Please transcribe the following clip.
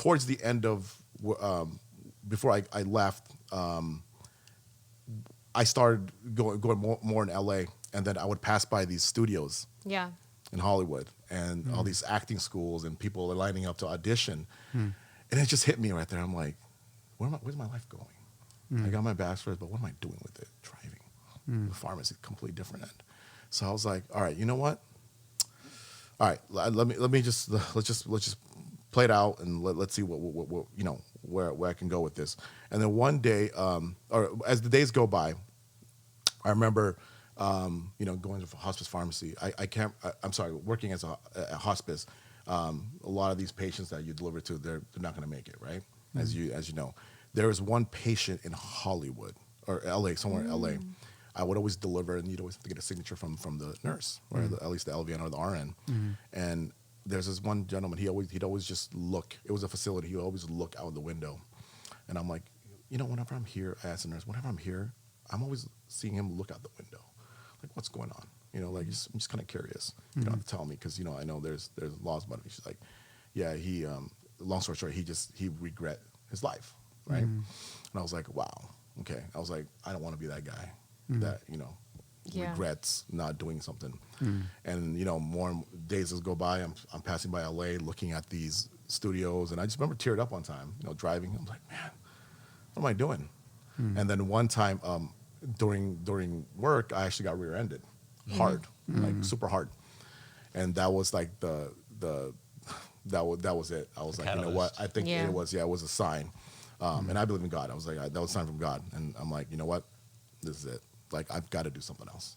towards the end of before I left, I started going more in LA, and then I would pass by these studios Yeah. in Hollywood and all these acting schools, and people are lining up to audition. And it just hit me right there. I'm like, where's my life going? I got my bachelor's, but what am I doing with it? Driving. The pharmacy, completely different end. So I was like, all right, you know what? All right, let's just play it out, and let's see what you know, where I can go with this. And then one day, or as the days go by, I remember, you know, going to hospice pharmacy. I'm sorry, working as a hospice. A lot of these patients that you deliver to, they're not going to make it, right? As you know, there was one patient in Hollywood or LA, somewhere in LA. I would always deliver, and you'd always have to get a signature from the nurse, or at least the LVN or the RN. And there's this one gentleman. He'd always just look. It was a facility. He'd always look out the window, and I'm like, you know, whenever I'm here, I asked the nurse, whenever I'm here, I'm always seeing him look out the window, like what's going on, you know, like I'm just kind of curious. You don't have to tell me because you know I know there's laws about it. She's like, yeah, he. Long story short, he regret his life, right? And I was like, wow, okay. I was like, I don't want to be that guy that, you know, regrets not doing something. And, you know, more days as go by, I'm passing by LA looking at these studios, and I just remember teared up one time, you know, driving. I'm like, man, what am I doing? And then one time during work, I actually got rear-ended hard, like super hard. And that was like that was it. I was like, you know what? I think it was a sign. And I believe in God. I was like, that was a sign from God. And I'm like, you know what? This is it. Like, I've got to do something else.